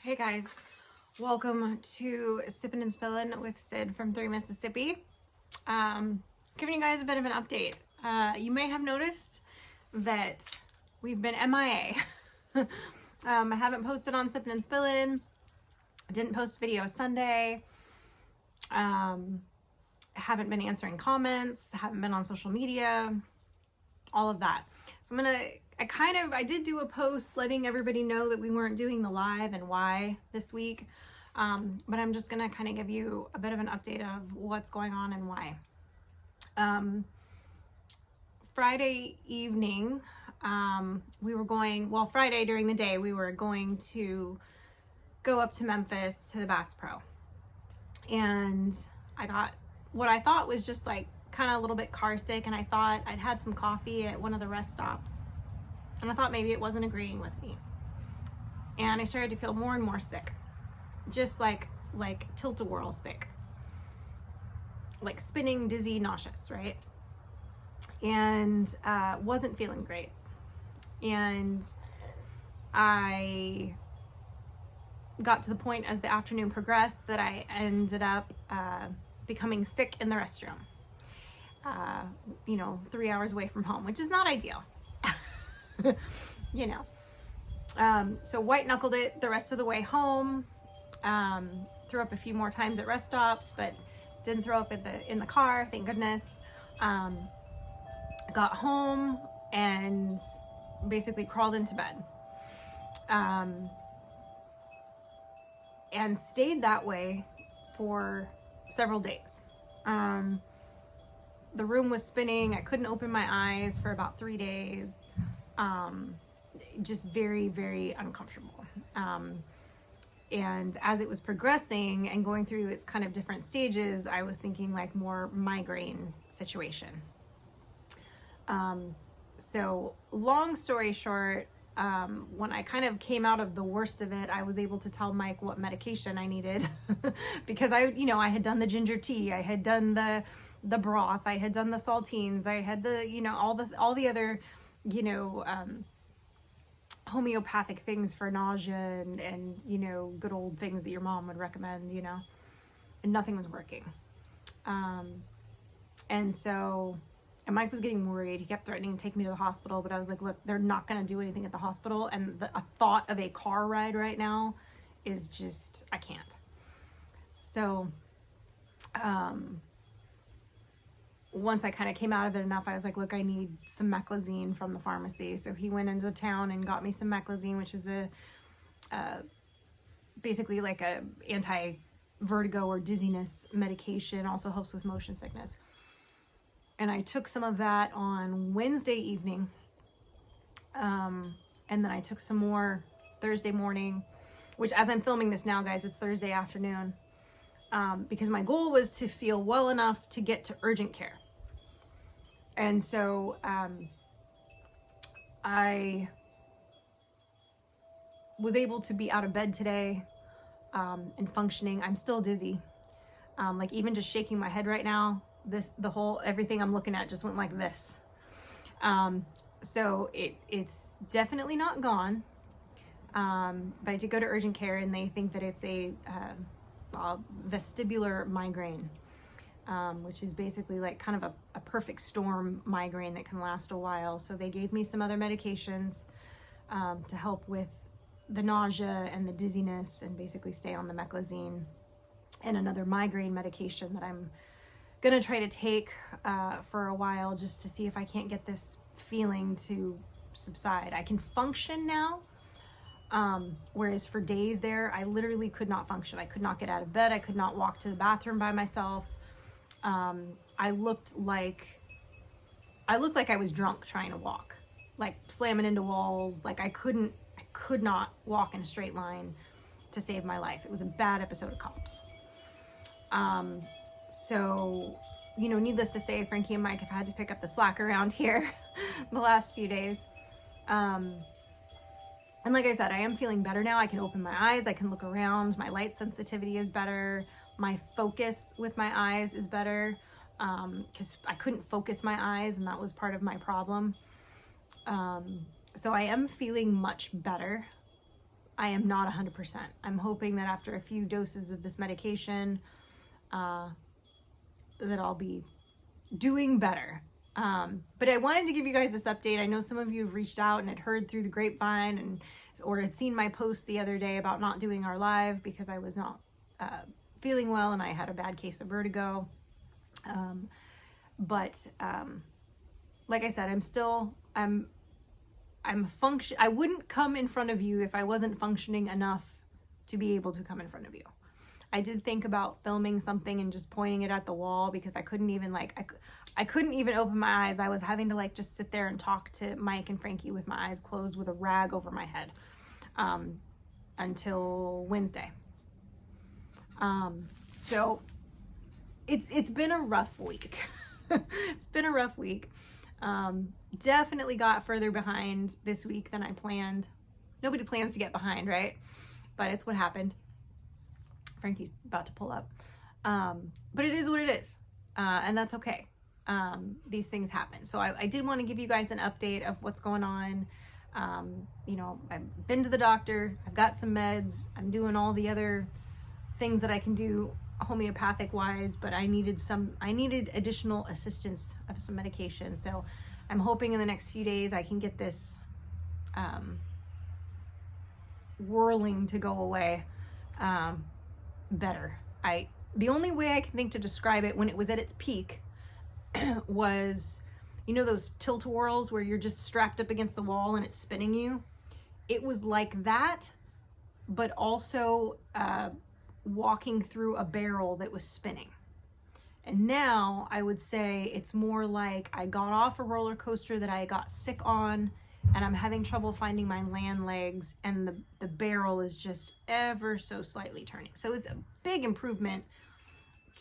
Hey guys, welcome to Sippin' and Spillin' with Sid from 3 Mississippi. Giving you guys a bit of an update. You may have noticed that we've been MIA. I haven't posted on Sippin' and Spillin', didn't post video Sunday, haven't been answering comments, haven't been on social media, all of that. So I did do a post letting everybody know that we weren't doing the live and why this week. But I'm just gonna kind of give you a bit of an update of what's going on and why. Friday evening, Friday during the day, we were going to go up to Memphis to the Bass Pro. And I got what I thought was just like kind of a little bit car sick, and I thought I'd had some coffee at one of the rest stops, and I thought maybe it wasn't agreeing with me, and I started to feel more and more sick, just like tilt-a-whirl sick, like spinning, dizzy, nauseous, right? And wasn't feeling great, and I got to the point as the afternoon progressed that I ended up becoming sick in the restroom. 3 hours away from home, which is not ideal. So white knuckled it the rest of the way home. Threw up a few more times at rest stops, but didn't throw up in the car, thank goodness. Got home and basically crawled into bed. And stayed that way for several days. The room was spinning. I couldn't open my eyes for about 3 days. Just very, very uncomfortable. And as it was progressing and going through its kind of different stages, I was thinking like more migraine situation. So long story short, when I kind of came out of the worst of it, I was able to tell Mike what medication I needed because I had done the ginger tea, I had done the broth, I had done the saltines, I had all the other, homeopathic things for nausea and good old things that your mom would recommend, and nothing was working. And Mike was getting worried. He kept threatening to take me to the hospital, but I was like, look, they're not going to do anything at the hospital. And a thought of a car ride right now is just, I can't. So, once I kind of came out of it enough, I was like, look, I need some Meclizine from the pharmacy. So he went into town and got me some Meclizine, which is basically like a anti-vertigo or dizziness medication. Also helps with motion sickness. And I took some of that on Wednesday evening. And then I took some more Thursday morning, which as I'm filming this now, guys, it's Thursday afternoon. Because my goal was to feel well enough to get to urgent care. And so I was able to be out of bed today and functioning. I'm still dizzy. Like even just shaking my head right now, everything I'm looking at just went like this. So it's definitely not gone. But I did go to urgent care, and they think that it's a vestibular migraine, which is basically like kind of a perfect storm migraine that can last a while. So they gave me some other medications to help with the nausea and the dizziness, and basically stay on the Meclizine, and another migraine medication that I'm gonna try to take for a while, just to see if I can't get this feeling to subside. I can function now, whereas for days there, I literally could not function. I could not get out of bed. I could not walk to the bathroom by myself. I looked like I was drunk trying to walk, like slamming into walls. Like I could not walk in a straight line to save my life. It was a bad episode of Cops. So, needless to say, Frankie and Mike have had to pick up the slack around here the last few days. And like I said, I am feeling better now. I can open my eyes. I can look around. My light sensitivity is better. My focus with my eyes is better, because I couldn't focus my eyes, and that was part of my problem. So I am feeling much better. I am not 100%. I'm hoping that after a few doses of this medication, that I'll be doing better. But I wanted to give you guys this update. I know some of you have reached out and had heard through the grapevine or had seen my post the other day about not doing our live because I was not feeling well and I had a bad case of vertigo. Like I said, I wouldn't come in front of you if I wasn't functioning enough to be able to come in front of you. I did think about filming something and just pointing it at the wall because I couldn't even I couldn't even open my eyes. I was having to just sit there and talk to Mike and Frankie with my eyes closed with a rag over my head until Wednesday. So it's been a rough week. It's been a rough week. Definitely got further behind this week than I planned. Nobody plans to get behind, right? But it's what happened. Frankie's about to pull up. But it is what it is. And that's okay. These things happen. So I did want to give you guys an update of what's going on. I've been to the doctor. I've got some meds. I'm doing all the other things that I can do homeopathic wise, but I needed additional assistance of some medication. So I'm hoping in the next few days I can get this whirling to go away better. The only way I can think to describe it when it was at its peak was, those tilt-a-whirls where you're just strapped up against the wall and it's spinning you. It was like that, but also walking through a barrel that was spinning. And now I would say it's more like I got off a roller coaster that I got sick on and I'm having trouble finding my land legs and the barrel is just ever so slightly turning. So it's a big improvement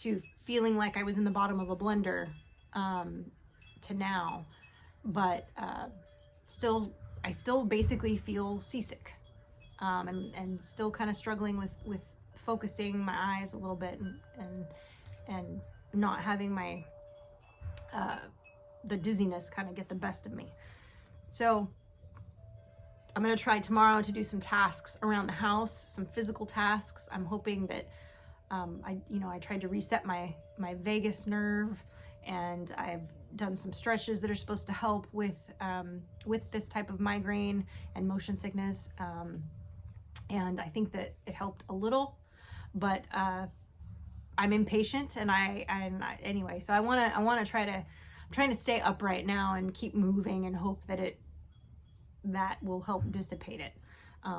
to feeling like I was in the bottom of a blender to now. But I still basically feel seasick and still kind of struggling with focusing my eyes a little bit and not having my the dizziness kind of get the best of me. So I'm going to try tomorrow to do some tasks around the house, some physical tasks. I'm hoping that I tried to reset my vagus nerve, and I've done some stretches that are supposed to help with this type of migraine and motion sickness. And I think that it helped a little. But I'm impatient, and anyway. So I want to I'm trying to stay upright now and keep moving and hope that will help dissipate it.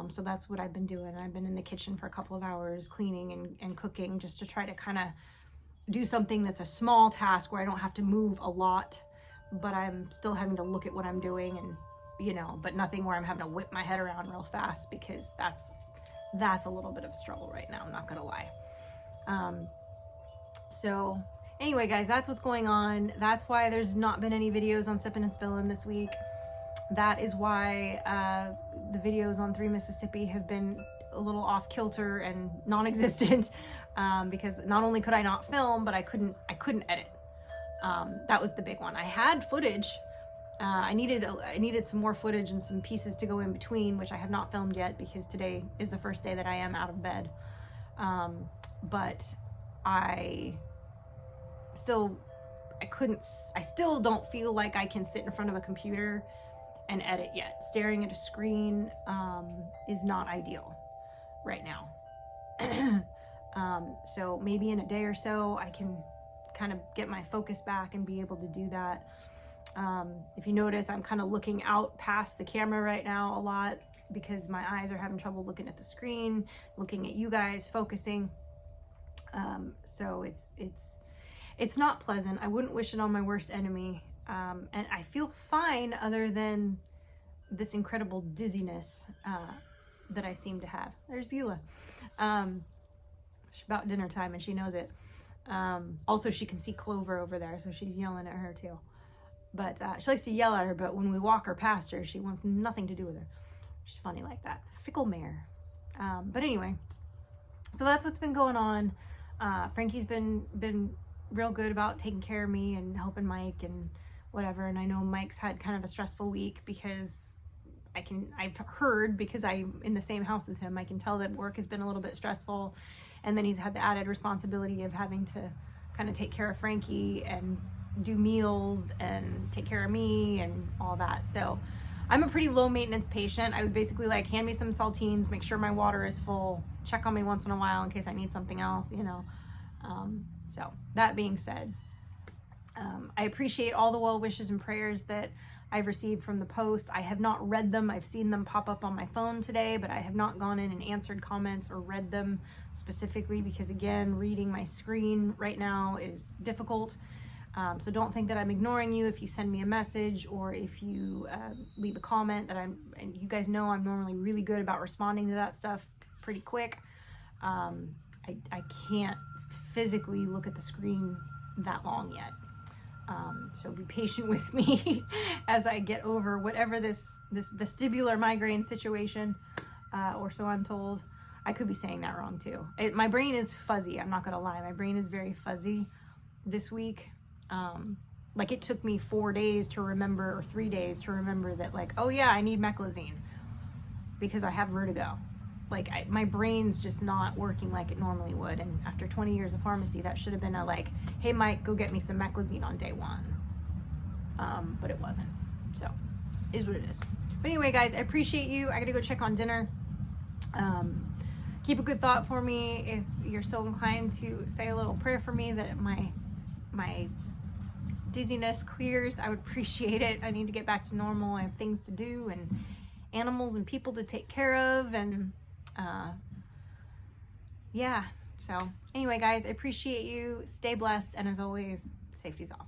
So that's what I've been doing. I've been in the kitchen for a couple of hours cleaning and cooking just to try to kind of do something that's a small task where I don't have to move a lot, but I'm still having to look at what I'm doing and but nothing where I'm having to whip my head around real fast, because that's a little bit of a struggle right now, I'm not gonna lie. So anyway, guys, that's what's going on. That's why there's not been any videos on Sippin' and Spillin' this week. That is why the videos on 3 Mississippi have been a little off kilter and non-existent, because not only could I not film, but I couldn't edit. That was the big one. I had footage. I needed some more footage and some pieces to go in between, which I have not filmed yet because today is the first day that I am out of bed. But I still don't feel like I can sit in front of a computer and edit yet. Staring at a screen is not ideal right now. So maybe in a day or so I can kind of get my focus back and be able to do that. If you notice, I'm kind of looking out past the camera right now a lot because my eyes are having trouble looking at the screen, looking at you guys, focusing. So it's not pleasant. I wouldn't wish it on my worst enemy. And I feel fine other than this incredible dizziness that I seem to have. There's Beulah. It's about dinner time and she knows it. Also, she can see Clover over there, so she's yelling at her too. But she likes to yell at her, but when we walk her past her, she wants nothing to do with her. She's funny like that. Fickle mare. But anyway, so that's what's been going on. Frankie's been real good about taking care of me and helping Mike and whatever. And I know Mike's had kind of a stressful week because I've heard, because I'm in the same house as him, I can tell that work has been a little bit stressful, and then he's had the added responsibility of having to kind of take care of Frankie and do meals and take care of me and all that. So I'm a pretty low maintenance patient. I was basically like, hand me some saltines, make sure my water is full, check on me once in a while in case I need something else, you know. So that being said, I appreciate all the well wishes and prayers that I've received from the post. I have not read them. I've seen them pop up on my phone today, but I have not gone in and answered comments or read them specifically because, again, reading my screen right now is difficult. So don't think that I'm ignoring you if you send me a message or if you leave a comment that and you guys know I'm normally really good about responding to that stuff pretty quick. I can't physically look at the screen that long yet. So be patient with me as I get over whatever this vestibular migraine situation, or so I'm told. I could be saying that wrong too. My brain is fuzzy. I'm not gonna lie. My brain is very fuzzy this week. Like it took me 4 days to remember, or 3 days to remember that, like, oh yeah, I need meclizine because I have vertigo. Like my brain's just not working like it normally would. And after 20 years of pharmacy, that should have been a like, hey Mike, go get me some meclizine on day one. But it wasn't. So is what it is. But anyway, guys, I appreciate you. I gotta go check on dinner. Keep a good thought for me if you're so inclined to say a little prayer for me that my dizziness clears. I would appreciate it. I need to get back to normal. I have things to do and animals and people to take care of, and yeah. So anyway, guys, I appreciate you. Stay blessed, and as always, safety's off.